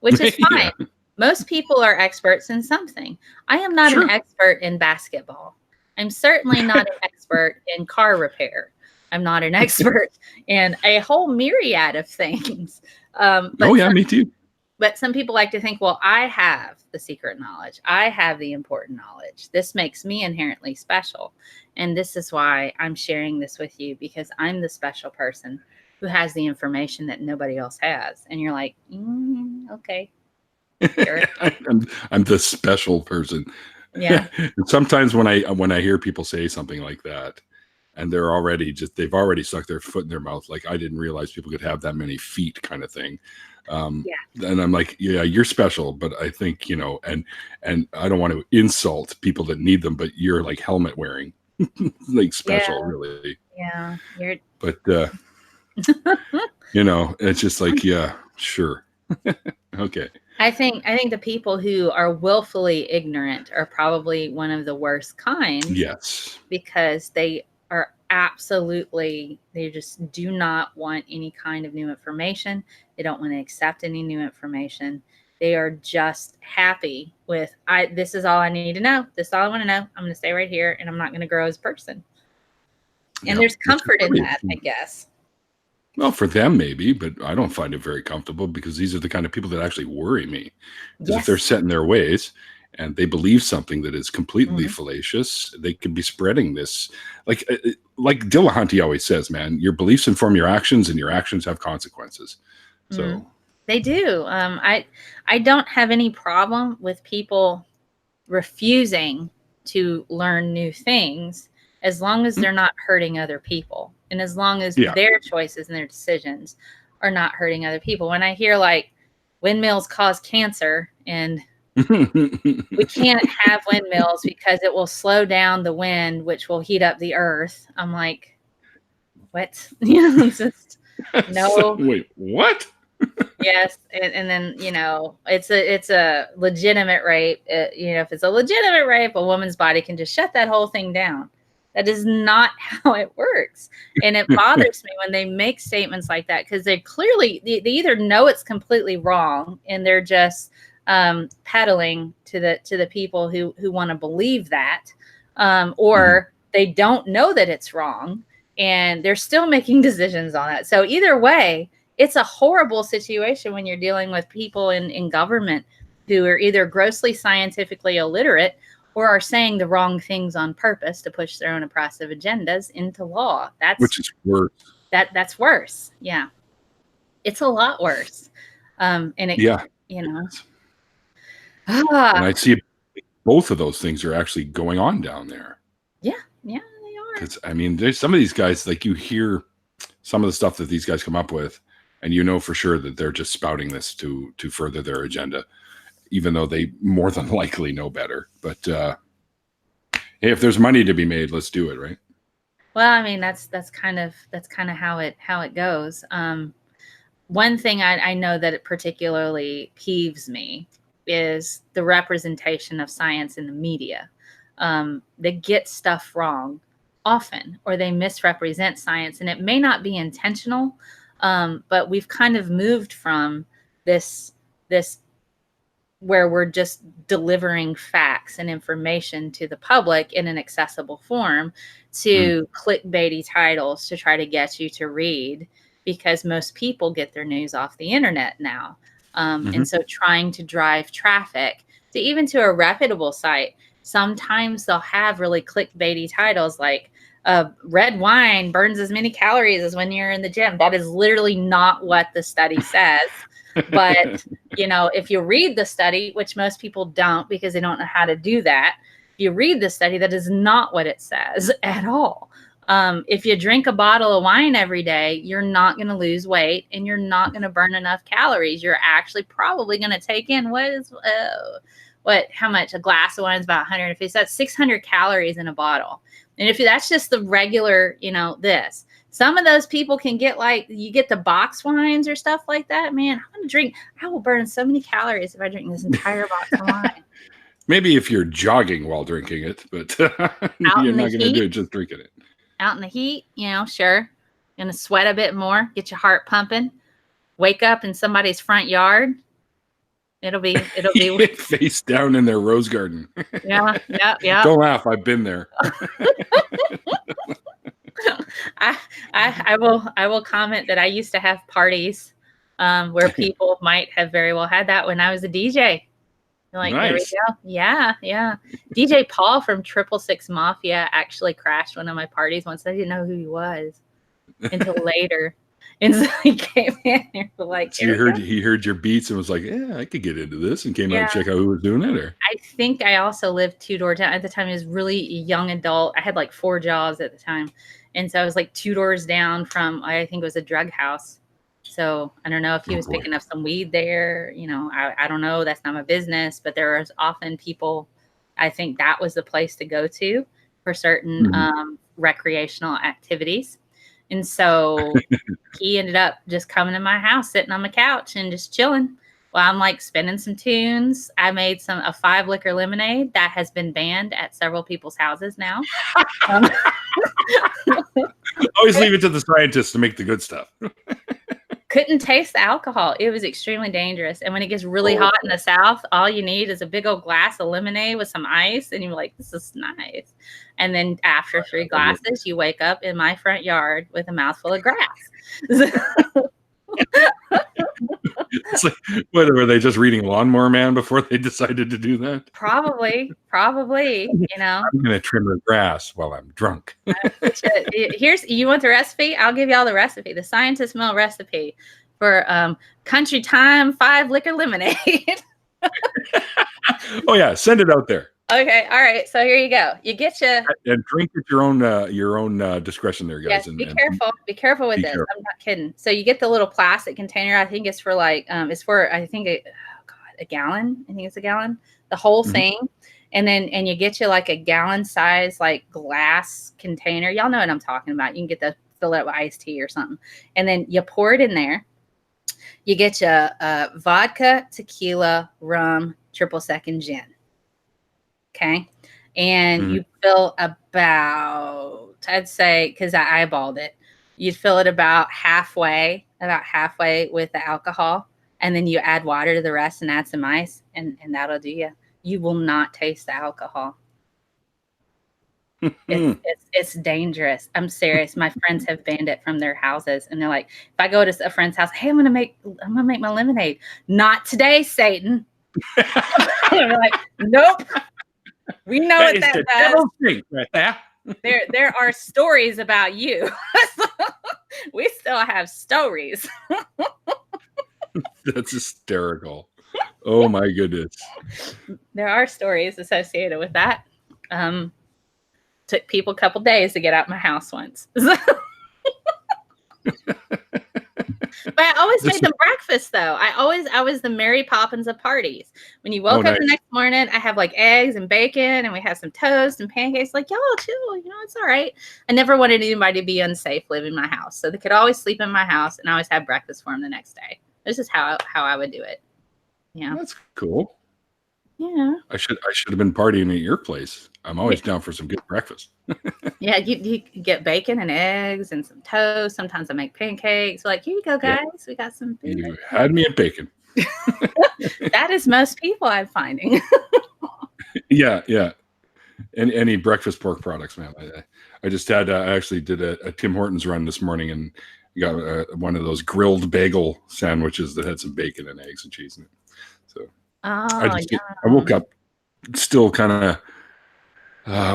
which is fine. Yeah. Most people are experts in something. I am not an expert in basketball. I'm certainly not an expert in car repair. I'm not an expert in a whole myriad of things. Me too. But some people like to think, well, I have the secret knowledge. I have the important knowledge. This makes me inherently special. And this is why I'm sharing this with you, because I'm the special person who has the information that nobody else has. And you're like, okay. Sure. I'm the special person. Yeah. Sometimes when I hear people say something like that, and they've already stuck their foot in their mouth, like, I didn't realize people could have that many feet, kind of thing. And I'm like, yeah, you're special, but I think, and I don't want to insult people that need them, but you're like helmet wearing, like special, really. Yeah. But it's just like, yeah, sure. Okay. I think the people who are willfully ignorant are probably one of the worst kinds. Yes. Because they are they just do not want any kind of new information. They don't want to accept any new information. They are just happy with, this is all I need to know. This is all I want to know. I'm going to stay right here, and I'm not going to grow as a person. And there's comfort in that, I guess. Well, for them, maybe, but I don't find it very comfortable, because these are the kind of people that actually worry me. Because if they're set in their ways and they believe something that is completely fallacious, they could be spreading this. Like Dillahunty always says, man, your beliefs inform your actions, and your actions have consequences. So they do. I don't have any problem with people refusing to learn new things, as long as they're not hurting other people, and as long as their choices and their decisions are not hurting other people. When I hear like windmills cause cancer and we can't have windmills because it will slow down the wind, which will heat up the earth, I'm like, what? It's just no. Wait, what? Yes, and then it's a legitimate rape. If it's a legitimate rape, a woman's body can just shut that whole thing down. That is not how it works. And it bothers me when they make statements like that, because they either know it's completely wrong, and they're just peddling to the people who want to believe that, or they don't know that it's wrong, and they're still making decisions on it. So either way, it's a horrible situation when you're dealing with people in government who are either grossly scientifically illiterate or are saying the wrong things on purpose to push their own oppressive agendas into law. Which is worse. That's worse. Yeah. It's a lot worse. And it, and I see both of those things are actually going on down there. Yeah, they are. Because there's some of these guys, like, you hear some of the stuff that these guys come up with, and for sure that they're just spouting this to further their agenda, even though they more than likely know better. But hey, if there's money to be made, let's do it, right? Well, that's kind of how it goes. One thing I know that it particularly peeves me is the representation of science in the media. They get stuff wrong often, or they misrepresent science, and it may not be intentional, but we've kind of moved from this where we're just delivering facts and information to the public in an accessible form to clickbaity titles to try to get you to read, because most people get their news off the internet now. And so trying to drive traffic to a reputable site, sometimes they'll have really clickbaity titles like red wine burns as many calories as when you're in the gym. That is literally not what the study says. But, if you read the study, which most people don't because they don't know how to do that, if you read the study, that is not what it says at all. If you drink a bottle of wine every day, you're not going to lose weight and you're not going to burn enough calories. You're actually probably going to take in how much? A glass of wine is about 150. So that's 600 calories in a bottle. And if that's just the regular, some of those people can get you get the box wines or stuff like that. Man, I will burn so many calories if I drink this entire box of wine. Maybe if you're jogging while drinking it, but you're not going to do it just drinking it. Out in the heat, sure. Gonna sweat a bit more, get your heart pumping, wake up in somebody's front yard. It'll be face down in their rose garden. Yeah. Don't laugh, I've been there. I will comment that I used to have parties where people might have very well had that when I was a DJ. Nice. There we go. Yeah. DJ Paul from 666 Mafia actually crashed one of my parties once. I didn't know who he was until later. And so he came in and so he heard your beats and was like, yeah, I could get into this, and came out and check out who was doing it. Or I think I also lived 2 doors down. At the time, I was really a young adult. I had 4 jobs at the time. And so I was 2 doors down from, I think it was a drug house. So I don't know if he was picking up some weed there. I don't know. That's not my business. But there was often people, I think that was the place to go to for certain recreational activities. And so he ended up just coming to my house, sitting on my couch and just chilling while I'm spinning some tunes. I made a 5 liquor lemonade that has been banned at several people's houses now. Always leave it to the scientists to make the good stuff. Couldn't taste the alcohol. It was extremely dangerous. And when it gets really hot in the South, all you need is a big old glass of lemonade with some ice. And you're like, this is nice. And then after 3 glasses, you wake up in my front yard with a mouthful of grass. It's whether were they just reading Lawnmower Man before they decided to do that? Probably. I'm going to trim the grass while I'm drunk. You want the recipe? I'll give y'all the recipe. The Scientist Mel recipe for country time 5 liquor lemonade. Oh yeah, send it out there. Okay, all right. So here you go. You get and drink at your own discretion, there, guys. Yes, be careful with this. I'm not kidding. So you get the little plastic container. I think it's for a gallon. I think it's a gallon. The whole thing, and you get you a gallon size glass container. Y'all know what I'm talking about. You can get fill it with iced tea or something, and then you pour it in there. You get you vodka, tequila, rum, 2nd gin. Okay. And you fill about, I'd say, because I eyeballed it, you'd fill it about halfway with the alcohol. And then you add water to the rest and add some ice. And that'll do you. You will not taste the alcohol. It's dangerous. I'm serious. My friends have banned it from their houses. And they're like, if I go to a friend's house, hey, I'm gonna make my lemonade. Not today, Satan. And we're like, nope. We know what that does. Right there are stories about you. We still have stories. That's hysterical. Oh my goodness. There are stories associated with that. Took people a couple days to get out my house once. But I always made them breakfast, though. I was the Mary Poppins of parties. When you woke up the next morning, I have eggs and bacon, and we have some toast and pancakes. Y'all chill, it's all right. I never wanted anybody to be unsafe living in my house, so they could always sleep in my house, and I always have breakfast for them the next day. This is how I would do it. Yeah, that's cool. Yeah, I should have been partying at your place. I'm always down for some good breakfast. Yeah, you get bacon and eggs and some toast. Sometimes I make pancakes. Here you go, guys. Yeah. We got some food. You had me at bacon. That is most people I'm finding. Yeah. Any breakfast pork products, man. I just had. I actually did a Tim Hortons run this morning and got one of those grilled bagel sandwiches that had some bacon and eggs and cheese in it. So I woke up still kind of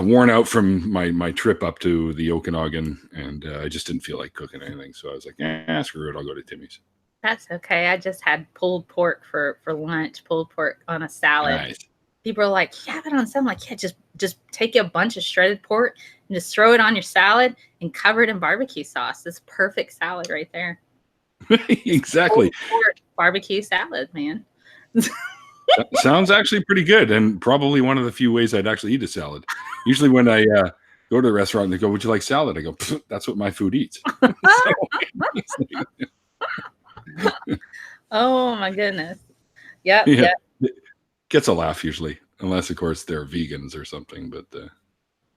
worn out from my trip up to the Okanagan, and I just didn't feel like cooking anything. So I was like, screw it, I'll go to Timmy's. That's okay. I just had pulled pork for lunch, pulled pork on a salad. Nice. people are like, you have it on salad. I'm like, yeah, just take a bunch of shredded pork and just throw it on your salad and cover it in barbecue sauce. This perfect salad right there. Exactly. Pork barbecue salad, man. Sounds actually pretty good, and probably one of the few ways I'd actually eat a salad. Usually when I go to the restaurant and they go, would you like salad? I go, that's what my food eats. Oh my goodness. Yep. Yeah. Gets a laugh usually, unless of course they're vegans or something, but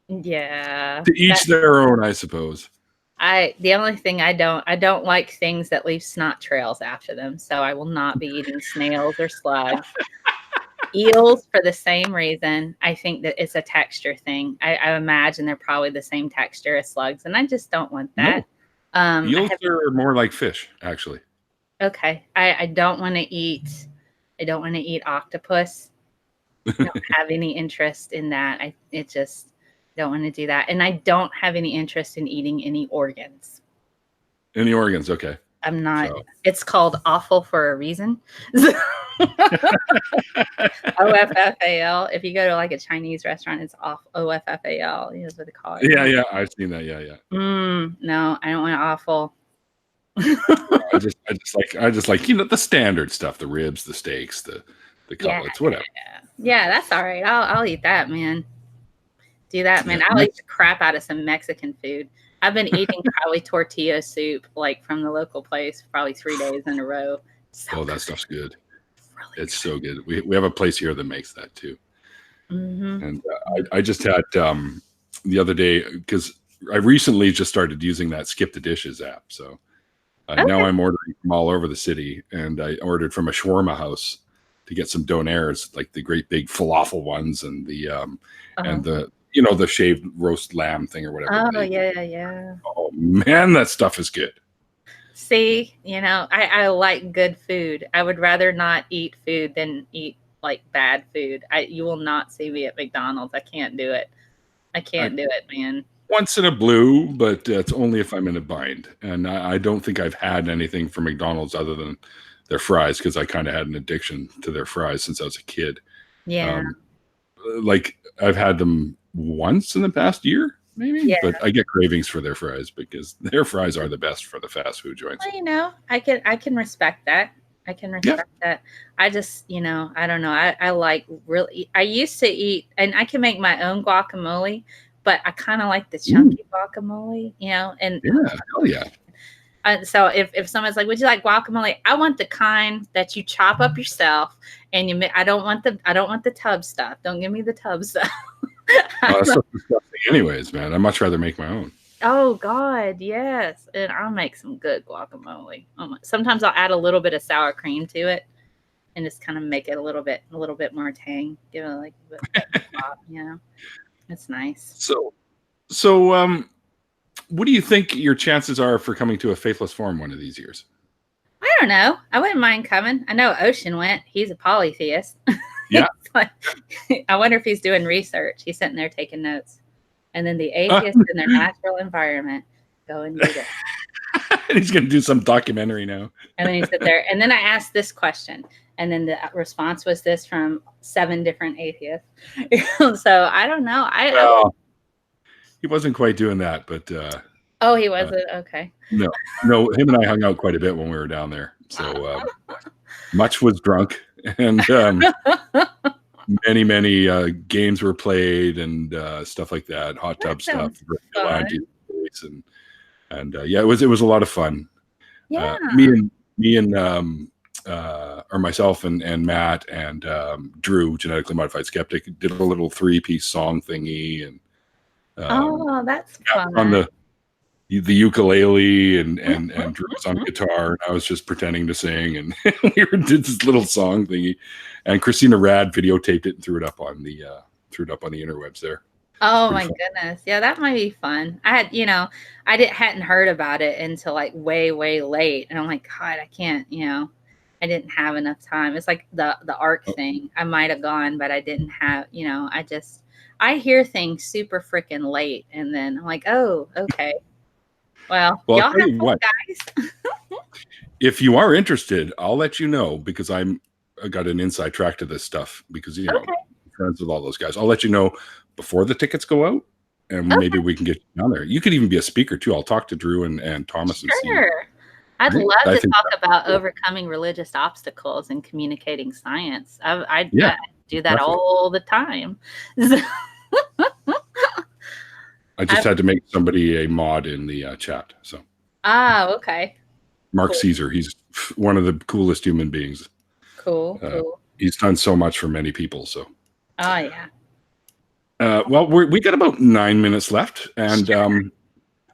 yeah. to each their own, I suppose. The only thing I don't like things that leave snot trails after them. So I will not be eating snails or slugs. Eels for the same reason. I think that it's a texture thing. I imagine they're probably the same texture as slugs, and I just don't want that. No. Eels are more like fish, actually. Okay. I don't want to eat octopus. I don't have any interest in that. I just don't want to do that. And I don't have any interest in eating any organs. Any organs, okay. I'm not. So. It's called awful for a reason. OFFAL. If you go to like a Chinese restaurant, it's off OFFAL. Is what they call it. Yeah, I've seen that. Yeah. No, I don't want awful. I just like the standard stuff: the ribs, the steaks, the cutlets, whatever. Yeah, that's all right. I'll eat that, man. Do that, man. I'll eat the crap out of some Mexican food. I've been eating probably tortilla soup like from the local place probably 3 days in a row. So that stuff's good. Really it's good. So good. We have a place here that makes that too. Mm-hmm. And I just had the other day, because I recently just started using that Skip the Dishes app. So now I'm ordering from all over the city, and I ordered from a shawarma house to get some donairs, like the great big falafel ones, and the and the the shaved roast lamb thing or whatever. Oh yeah. Oh man, that stuff is good. See, I like good food. I would rather not eat food than eat like bad food. You will not see me at McDonald's. I can't do it. I can't do it, man. Once in a blue, but it's only if I'm in a bind. And I don't think I've had anything from McDonald's other than their fries, because I kind of had an addiction to their fries since I was a kid. Yeah. Like I've had them once in the past year, maybe, but I get cravings for their fries because their fries are the best for the fast food joints. Well, I can respect that. I can respect that. I just, I don't know. I used to eat, and I can make my own guacamole, but I kind of like the chunky guacamole, and hell yeah. So if someone's like, would you like guacamole? I want the kind that you chop up yourself, and I don't want the tub stuff. Don't give me the tub stuff. That's so disgusting anyways, man. I'd much rather make my own. Oh God, yes. And I'll make some good guacamole. Sometimes I'll add a little bit of sour cream to it and just kind of make it a little bit more tang. Give it like a bit pop, It's nice. So what do you think your chances are for coming to a Faithless Forum one of these years? I don't know. I wouldn't mind coming. I know Ocean went. He's a polytheist. Yeah. I wonder if he's doing research. He's sitting there taking notes. And then the atheists in their natural environment go and do it. And he's going to do some documentary now. And then he sit there. And then I asked this question. And then the response was this from 7 different atheists. So I don't know. He wasn't quite doing that, but... oh, he wasn't? Okay. No, him and I hung out quite a bit when we were down there. So much was drunk. And many games were played and stuff like that, hot tub stuff, and it was a lot of fun. Yeah, me and or myself and Matt and Drew, Genetically Modified Skeptic, did a little 3-piece song thingy, and that's fun. On the ukulele and Drew was on guitar, and I was just pretending to sing, and we did this little song thingy, and Christina Rad videotaped it and threw it up on the interwebs there. Oh my goodness. Yeah, that might be fun. I had, hadn't heard about it until like way, way late. And I'm like, God, I can't, I didn't have enough time. It's like the ARC thing. I might have gone, but I didn't have, I hear things super freaking late. And then I'm like, oh, okay. Well, y'all have fun, guys. If you are interested, I'll let you know, because I got an inside track to this stuff, because friends with all those guys. I'll let you know before the tickets go out, and maybe we can get you down there. You could even be a speaker too. I'll talk to Drew and Thomas and see. Sure. I'd Right? love I to think talk that's about cool. overcoming religious obstacles and communicating science. I Yeah, do that definitely. all the time. I just had to make somebody a mod in the chat. So Okay. Mark Cool. Caesar, he's one of the coolest human beings. Cool. He's done so much for many people. So, Oh, yeah. well, we got about 9 minutes left, and Sure.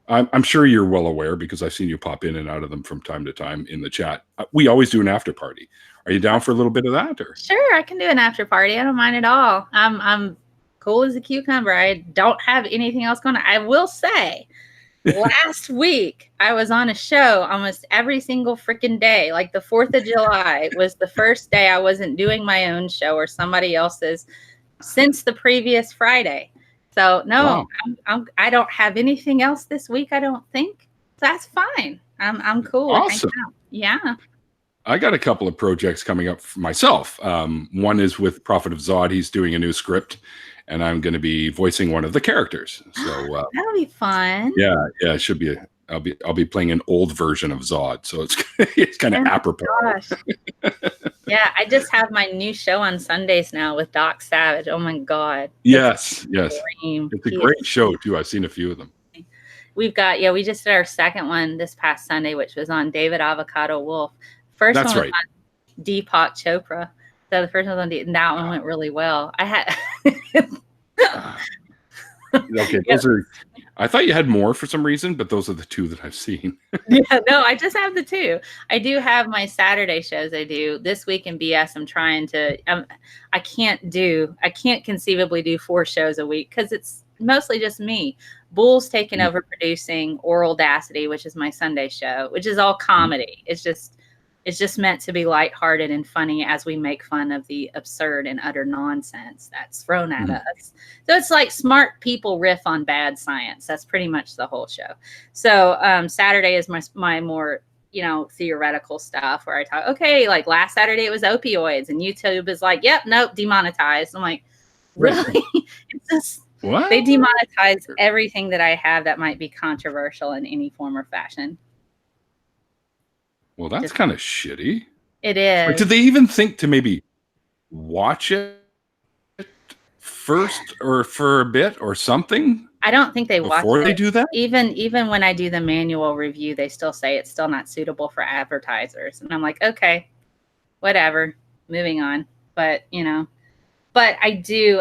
I'm sure you're well aware because I've seen you pop in and out of them from time to time in the chat. We always do an after party. Are you down for a little bit of that? Or Sure, I can do an after party. I don't mind at all. I'm cool as a cucumber. I don't have anything else going on. I will say, last week I was on a show almost every single freaking day. Like the 4th of July was the first day I wasn't doing my own show or somebody else's since the previous Friday. So no, wow. I don't have anything else this week, I don't think. So that's fine. I'm cool with hanging Awesome. out. Yeah. I got a couple of projects coming up for myself. One is with Prophet of Zod. He's doing a new script, and I'm going to be voicing one of the characters. So That'll be fun. yeah, it should be. I'll be playing an old version of Zod, so it's kind of apropos. Gosh. Yeah, I just have my new show on Sundays now with Doc Savage. Oh my God. Yes. Dream. It's a great show too. I've seen a few of them. We just did our second one this past Sunday, which was on David Avocado Wolf. First That's one was right. on Deepak Chopra. So the first one was on and that one went really well. I had Okay, those are. I thought you had more for some reason, but those are the two that I've seen. Yeah, no, I just have the two. I do have my Saturday shows I do. This week in BS, I'm trying to, I can't conceivably do 4 shows a week because it's mostly just me. Bull's taken over producing Oral Audacity, which is my Sunday show, which is all comedy. It's just meant to be lighthearted and funny as we make fun of the absurd and utter nonsense that's thrown at us. So it's like smart people riff on bad science. That's pretty much the whole show. So Saturday is my more, theoretical stuff where I talk, okay, like last Saturday it was opioids and YouTube is like, yep, nope, demonetized. I'm like, really? It's just, What? they demonetize everything that I have that might be controversial in any form or fashion. Well, that's kind of shitty. It is. Like, did they even think to maybe watch it first or for a bit or something? I don't think they watch before it. they do that. Even when I do the manual review, they still say it's still not suitable for advertisers, and I'm like, okay, whatever, moving on. But I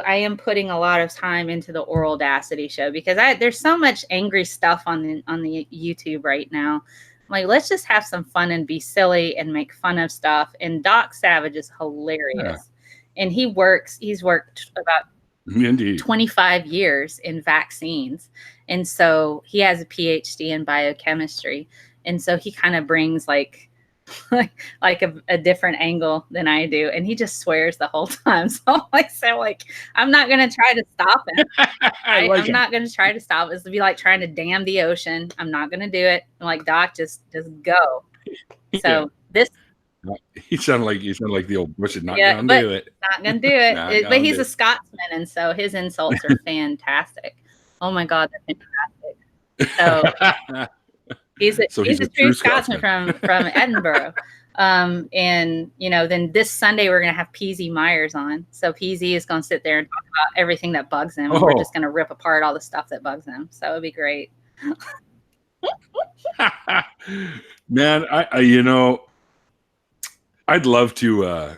am putting a lot of time into the Oral Audacity show because there's so much angry stuff on the YouTube right now. I'm like, let's just have some fun and be silly and make fun of stuff. And Doc Savage is hilarious. And he's worked about 25 years in vaccines. And so he has a PhD in biochemistry. And so he kind of brings like a different angle than I do. And he just swears the whole time. So I'm not going to try to stop him. I'm not going to try to stop. It's to be like trying to dam the ocean. I'm not going to do it. I'm like, Doc, just go. So this. You sound like the old Bush. Not gonna do it. Not gonna do it. But he's a Scotsman, and so his insults are fantastic. Oh my God, they're fantastic. So he's a true Scotsman from Edinburgh. And then this Sunday we're gonna have PZ Myers on. So PZ is gonna sit there and talk about everything that bugs him. And we're just gonna rip apart all the stuff that bugs him. So it'll be great. Man, I'd love to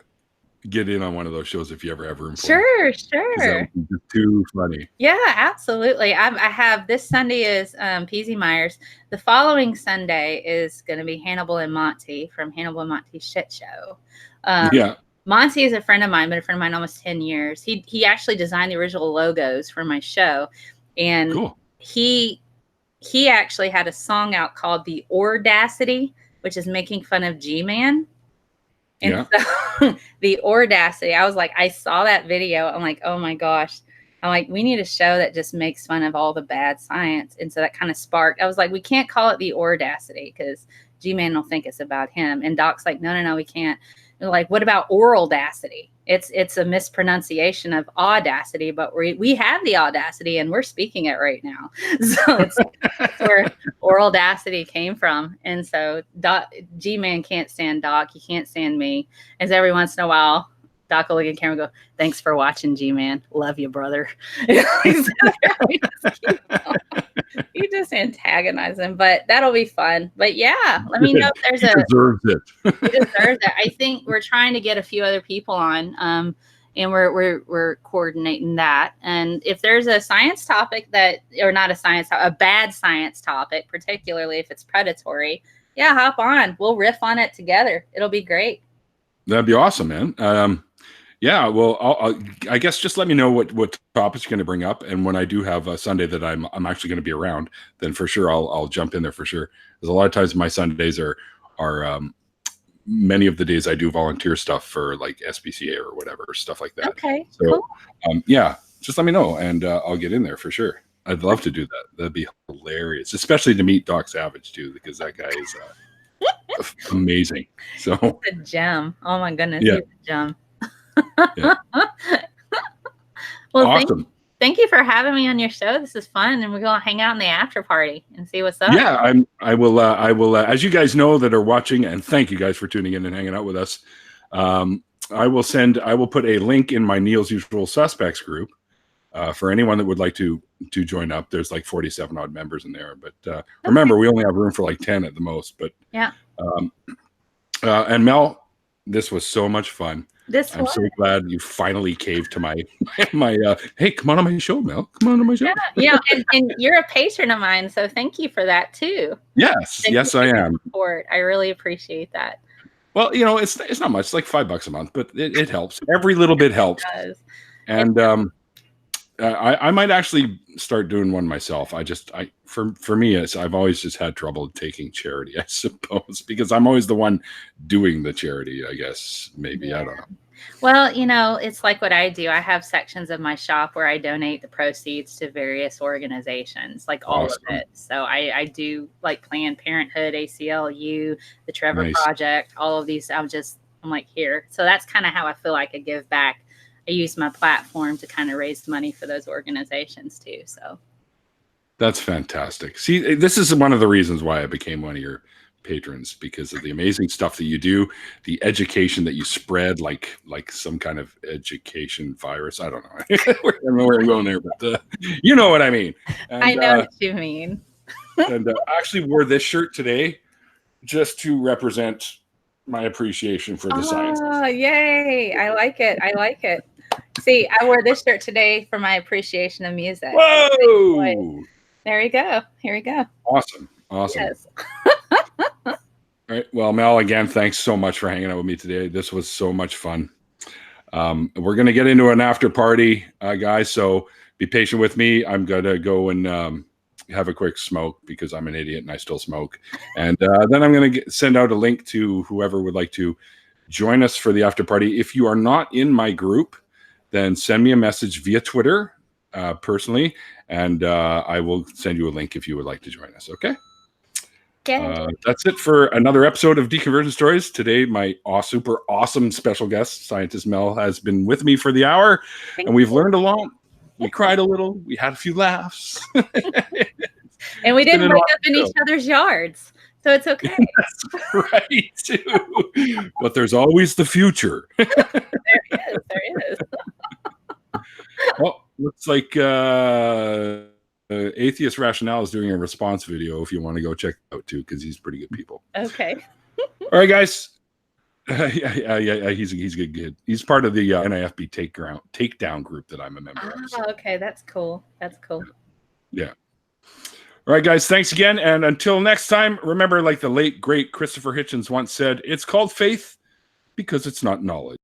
get in on one of those shows if you ever Sure. That would be too funny. Yeah, absolutely. I have this Sunday is PZ Myers. The following Sunday is going to be Hannibal and Monty from Hannibal and Monty's Shit Show. Monty is a friend of mine, been a friend of mine almost 10 years. He actually designed the original logos for my show, and cool. He actually had a song out called The Audacity, which is making fun of G-Man. And so the Audacity, I was like, I saw that video. I'm like, oh my gosh. I'm like, we need a show that just makes fun of all the bad science. And so that kind of sparked. I was like, we can't call it The Audacity because G-Man will think it's about him. And Doc's like, no, we can't. And like, what about Oral Audacity? It's a mispronunciation of audacity, but we have the audacity and we're speaking it right now. So it's where audacity came from. And so G-Man can't stand Doc. He can't stand me. As every once in a while, Doc will look at the camera and go, "Thanks for watching, G-Man. Love you, brother." You just antagonize him, but that'll be fun. But yeah, let me know if there's he deserves it. He deserves it. I think we're trying to get a few other people on, and we're coordinating that. And if there's a science topic or not a bad science topic, particularly if it's predatory, yeah, hop on. We'll riff on it together. It'll be great. That'd be awesome, man. Yeah, well, I guess just let me know what topics you're going to bring up, and when I do have a Sunday that I'm actually going to be around, then for sure I'll jump in there for sure. Because a lot of times my Sundays are many of the days I do volunteer stuff for like SPCA or whatever, stuff like that. Okay, so cool. Yeah, just let me know, and I'll get in there for sure. I'd love to do that. That'd be hilarious, especially to meet Doc Savage too, because that guy is amazing. So he's a gem. Oh my goodness, yeah. He's a gem. Yeah. Well, awesome. Thank you for having me on your show. This is fun, and we're going to hang out in the after party and see what's up. Yeah, I will. As you guys know that are watching, and thank you guys for tuning in and hanging out with us. I will put a link in my Neil's Usual Suspects group for anyone that would like to join up. There's like 47 odd members in there, but remember, we only have room for like 10 at the most. But yeah. And Mel, this was so much fun. I'm so glad you finally caved to my hey, come on my show, Mel. Come on my show. Yeah, and you're a patron of mine, so thank you for that too. Yes, yes, I am. Support. I really appreciate that. Well, it's not much. It's like $5 a month, but it helps. Every little bit helps. It does. And I might actually start doing one myself. For me, I've always just had trouble taking charity, I suppose, because I'm always the one doing the charity, I guess. Maybe, yeah. I don't know. Well, it's like what I do. I have sections of my shop where I donate the proceeds to various organizations, like all of it. So I do like Planned Parenthood, ACLU, the Trevor Project, all of these. I'm like, here. So that's kind of how I feel like I give back. I use my platform to kind of raise money for those organizations too. So that's fantastic. See, this is one of the reasons why I became one of your patrons, because of the amazing stuff that you do, the education that you spread, like some kind of education virus. I don't know. I don't know where I'm going there, but you know what I mean. And, I know what you mean. And I actually wore this shirt today just to represent my appreciation for the science. Oh, yay. I like it. I like it. See, I wore this shirt today for my appreciation of music. Whoa! There we go. Here we go. Awesome. Yes. All right. Well, Mel, again, thanks so much for hanging out with me today. This was so much fun. We're going to get into an after party, guys, so be patient with me. I'm going to go and have a quick smoke because I'm an idiot and I still smoke. And then I'm going to send out a link to whoever would like to join us for the after party. If you are not in my group, then send me a message via Twitter personally, and I will send you a link if you would like to join us. Okay. That's it for another episode of Deconversion Stories. Today, my super awesome special guest, Scientist Mel, has been with me for the hour, and we've learned a lot. We cried a little. We had a few laughs. And we didn't break up in each other's yards, so it's okay. That's right, too. But there's always the future. There is. There is. Well, looks like Atheist Rationale is doing a response video if you want to go check it out too, because he's pretty good people. Okay. All right, guys. Yeah, he's a good kid. He's part of the NIFB takedown group that I'm a member of. So. Okay, that's cool. That's cool. Yeah. All right, guys. Thanks again, and until next time, remember, like the late great Christopher Hitchens once said, "It's called faith because it's not knowledge."